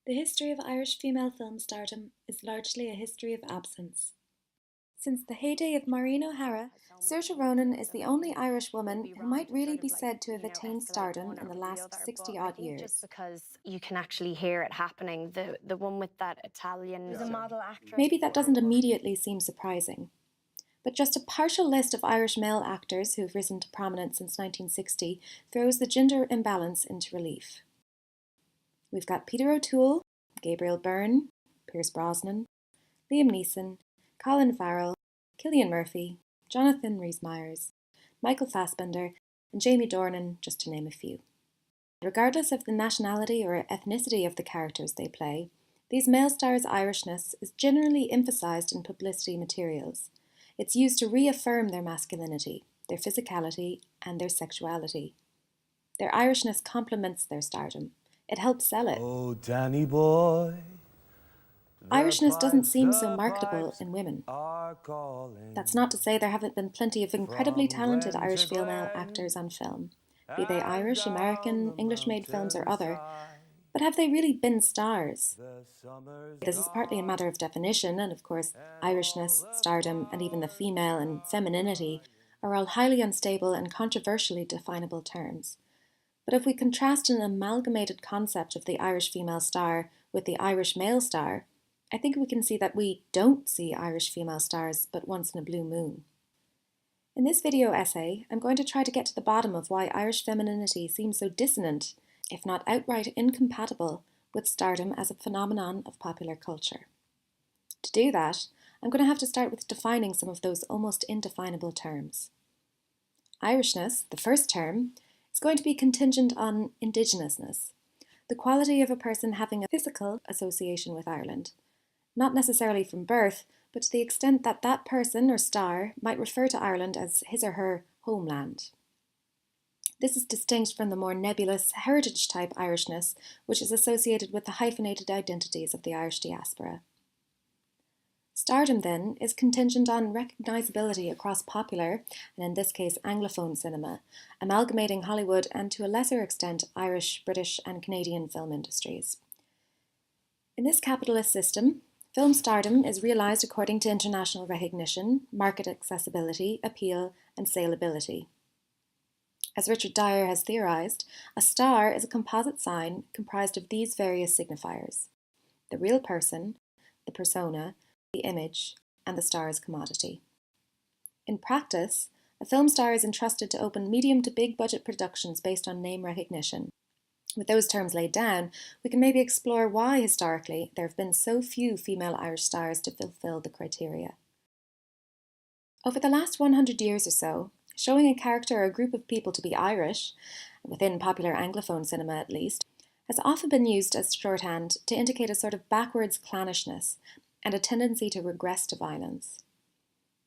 The history of Irish female film stardom is largely a history of absence. Since the heyday of Maureen O'Hara, Saoirse Ronan is the only Irish woman who might really be said to have attained stardom in the last 60-odd Just years. because you can actually hear it happening. The one with that Italian. She's a model actress. Maybe that doesn't immediately seem surprising. But just a partial list of Irish male actors who have risen to prominence since 1960 throws the gender imbalance into relief. We've got Peter O'Toole, Gabriel Byrne, Pierce Brosnan, Liam Neeson, Colin Farrell, Cillian Murphy, Jonathan Rhys-Meyers, Michael Fassbender, and Jamie Dornan, just to name a few. Regardless of the nationality or ethnicity of the characters they play, these male stars' Irishness is generally emphasised in publicity materials. It's used to reaffirm their masculinity, their physicality, and their sexuality. Their Irishness complements their stardom. It helps sell it. Oh, Danny boy. Irishness doesn't seem so marketable in women. That's not to say there haven't been plenty of incredibly talented Irish female actors on film, be they Irish, American, English-made films or other, but have they really been stars? This is partly a matter of definition, and of course, Irishness, stardom, and even the female and femininity are all highly unstable and controversially definable terms. But if we contrast an amalgamated concept of the Irish female star with the Irish male star, I think we can see that we don't see Irish female stars but once in a blue moon. In this video essay, I'm going to try to get to the bottom of why Irish femininity seems so dissonant, if not outright incompatible, with stardom as a phenomenon of popular culture. To do that, I'm going to have to start with defining some of those almost indefinable terms. Irishness, the first term, is going to be contingent on indigenousness, the quality of a person having a physical association with Ireland, not necessarily from birth, but to the extent that that person or star might refer to Ireland as his or her homeland. This is distinct from the more nebulous heritage-type Irishness, which is associated with the hyphenated identities of the Irish diaspora. Stardom, then, is contingent on recognisability across popular, and in this case Anglophone cinema, amalgamating Hollywood and to a lesser extent Irish, British and Canadian film industries. In this capitalist system, film stardom is realised according to international recognition, market accessibility, appeal and saleability. As Richard Dyer has theorised, a star is a composite sign comprised of these various signifiers: the real person, the persona, the image, and the star's commodity. In practice, a film star is entrusted to open medium to big budget productions based on name recognition. With those terms laid down, we can maybe explore why historically there have been so few female Irish stars to fulfil the criteria. Over the last 100 years or so, showing a character or a group of people to be Irish, within popular Anglophone cinema at least, has often been used as shorthand to indicate a sort of backwards clannishness and a tendency to regress to violence.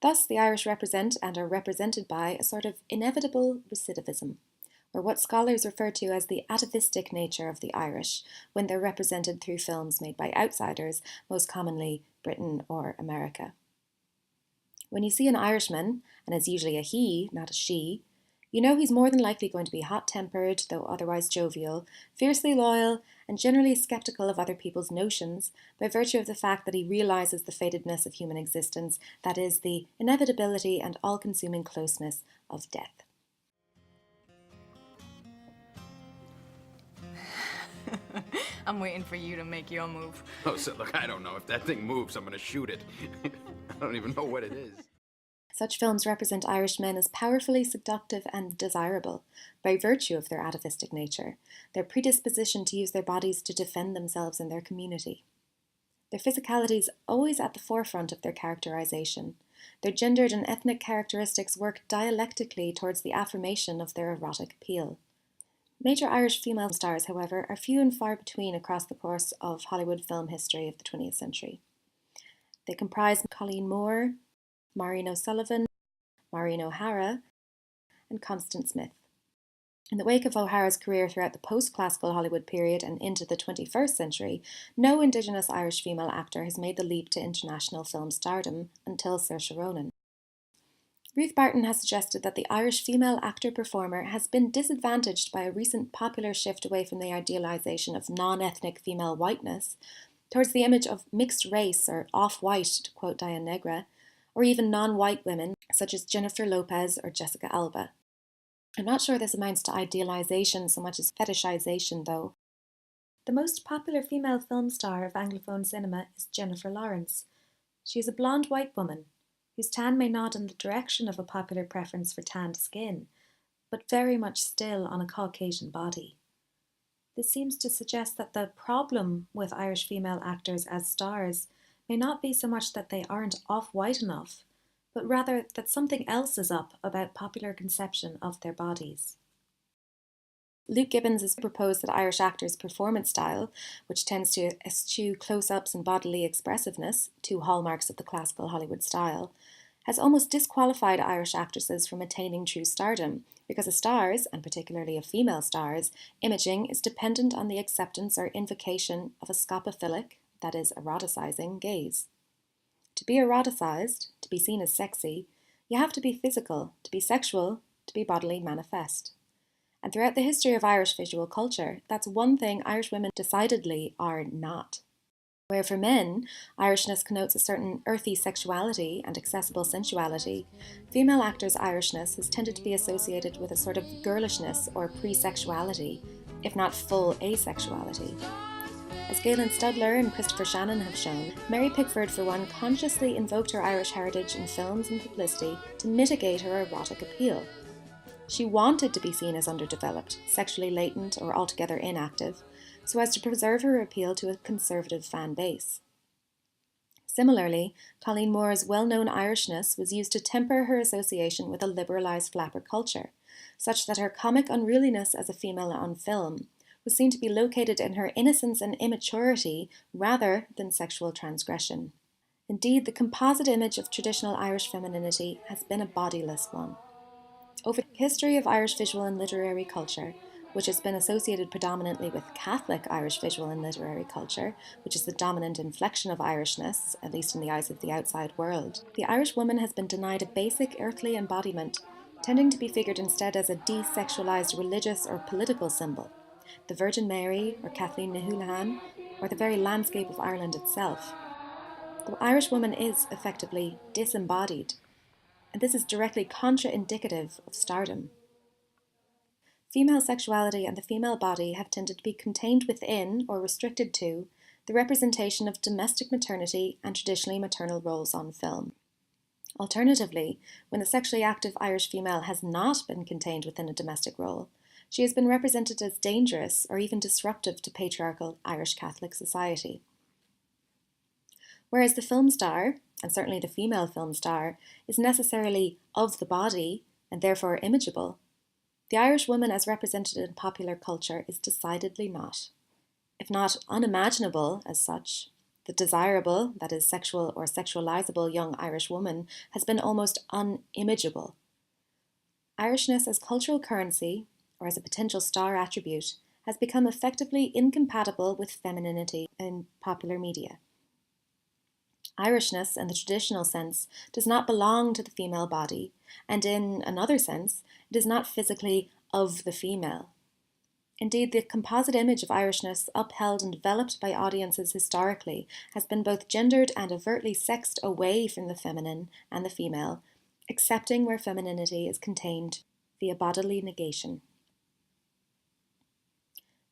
Thus, the Irish represent and are represented by a sort of inevitable recidivism, or what scholars refer to as the atavistic nature of the Irish when they're represented through films made by outsiders, most commonly Britain or America. When you see an Irishman, and it's usually a he, not a she, you know he's more than likely going to be hot-tempered, though otherwise jovial, fiercely loyal, and generally sceptical of other people's notions by virtue of the fact that he realises the fatedness of human existence, that is, the inevitability and all-consuming closeness of death. I'm waiting for you to make your move. Oh, so look, I don't know. If that thing moves, I'm gonna shoot it. I don't even know what it is. Such films represent Irish men as powerfully seductive and desirable by virtue of their atavistic nature, their predisposition to use their bodies to defend themselves and their community. Their physicality is always at the forefront of their characterization. Their gendered and ethnic characteristics work dialectically towards the affirmation of their erotic appeal. Major Irish female stars, however, are few and far between across the course of Hollywood film history of the 20th century. They comprise Colleen Moore, Maureen O'Sullivan, Maureen O'Hara, and Constance Smith. In the wake of O'Hara's career throughout the post-classical Hollywood period and into the 21st century, no Indigenous Irish female actor has made the leap to international film stardom until Saoirse Ronan. Ruth Barton has suggested that the Irish female actor-performer has been disadvantaged by a recent popular shift away from the idealisation of non-ethnic female whiteness towards the image of mixed race or off-white, to quote Diane Negra, or even non-white women such as Jennifer Lopez or Jessica Alba. I'm not sure this amounts to idealisation so much as fetishization, though. The most popular female film star of Anglophone cinema is Jennifer Lawrence. She is a blonde white woman, whose tan may nod in the direction of a popular preference for tanned skin, but very much still on a Caucasian body. This seems to suggest that the problem with Irish female actors as stars may not be so much that they aren't off-white enough, but rather that something else is up about popular conception of their bodies. Luke Gibbons has proposed that Irish actors' performance style, which tends to eschew close-ups and bodily expressiveness, two hallmarks of the classical Hollywood style, has almost disqualified Irish actresses from attaining true stardom, because a star's, and particularly a female star's, imaging is dependent on the acceptance or invocation of a scopophilic, that is, eroticizing, gaze. To be eroticized, to be seen as sexy, you have to be physical, to be sexual, to be bodily manifest. And throughout the history of Irish visual culture, that's one thing Irish women decidedly are not. Where for men, Irishness connotes a certain earthy sexuality and accessible sensuality, female actors' Irishness has tended to be associated with a sort of girlishness or pre-sexuality, if not full asexuality. As Galen Studler and Christopher Shannon have shown, Mary Pickford, for one, consciously invoked her Irish heritage in films and publicity to mitigate her erotic appeal. She wanted to be seen as underdeveloped, sexually latent or altogether inactive, so as to preserve her appeal to a conservative fan base. Similarly, Colleen Moore's well-known Irishness was used to temper her association with a liberalised flapper culture, such that her comic unruliness as a female on film was seen to be located in her innocence and immaturity rather than sexual transgression. Indeed, the composite image of traditional Irish femininity has been a bodiless one. Over the history of Irish visual and literary culture, which has been associated predominantly with Catholic Irish visual and literary culture, which is the dominant inflection of Irishness, at least in the eyes of the outside world, the Irish woman has been denied a basic earthly embodiment, tending to be figured instead as a desexualized religious or political symbol, the Virgin Mary or Kathleen na Houlihan, or the very landscape of Ireland itself. The Irish woman is effectively disembodied, and this is directly contraindicative of stardom. Female sexuality and the female body have tended to be contained within, or restricted to, the representation of domestic maternity and traditionally maternal roles on film. Alternatively, when the sexually active Irish female has not been contained within a domestic role, she has been represented as dangerous or even disruptive to patriarchal Irish Catholic society. Whereas the film star, and certainly the female film star, is necessarily of the body and therefore imageable, the Irish woman as represented in popular culture is decidedly not. If not unimaginable as such, the desirable, that is sexual or sexualizable young Irish woman has been almost unimageable. Irishness as cultural currency, or as a potential star attribute, has become effectively incompatible with femininity in popular media. Irishness, in the traditional sense, does not belong to the female body, and in another sense, it is not physically of the female. Indeed, the composite image of Irishness upheld and developed by audiences historically has been both gendered and overtly sexed away from the feminine and the female, accepting where femininity is contained via bodily negation.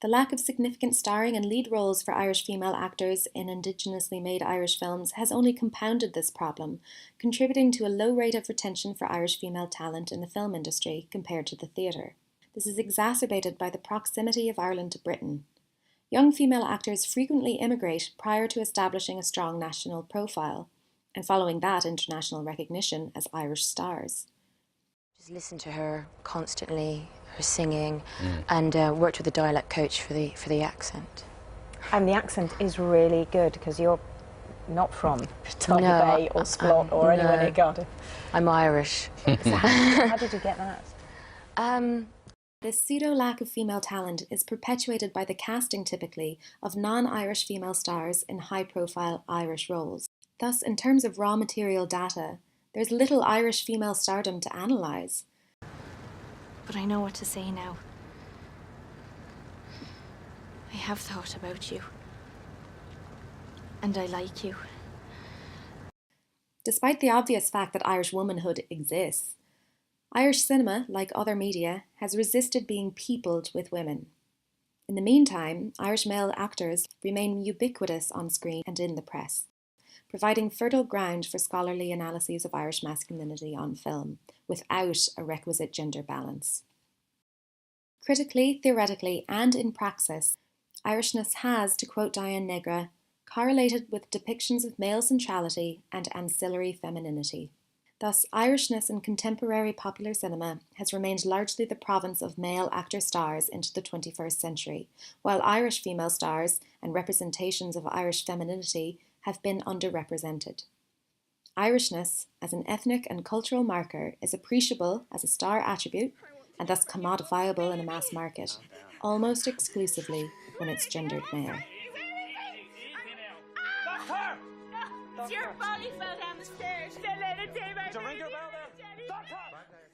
The lack of significant starring and lead roles for Irish female actors in indigenously made Irish films has only compounded this problem, contributing to a low rate of retention for Irish female talent in the film industry compared to the theatre. This is exacerbated by the proximity of Ireland to Britain. Young female actors frequently immigrate prior to establishing a strong national profile, and following that international recognition as Irish stars. Just listened to her constantly, her singing, and worked with a dialect coach for the accent. And the accent is really good because you're not from Derby Bay or Splot or anywhere near Cardiff. I'm Irish. So how did you get that? This pseudo-lack of female talent is perpetuated by the casting typically of non-Irish female stars in high-profile Irish roles. Thus, in terms of raw material data, There's little Irish female stardom to analyse. But I know what to say now. I have thought about you. And I like you. Despite the obvious fact that Irish womanhood exists, Irish cinema, like other media, has resisted being peopled with women. In the meantime, Irish male actors remain ubiquitous on screen and in the press, providing fertile ground for scholarly analyses of Irish masculinity on film, without a requisite gender balance. Critically, theoretically, and in praxis, Irishness has, to quote Diane Negra, correlated with depictions of male centrality and ancillary femininity. Thus, Irishness in contemporary popular cinema has remained largely the province of male actor stars into the 21st century, while Irish female stars and representations of Irish femininity have been underrepresented. Irishness, as an ethnic and cultural marker, is appreciable as a star attribute and thus commodifiable in a mass market, almost exclusively when it's gendered male. It's your fault he fell down the stairs. Don't let it take my baby. Doctor!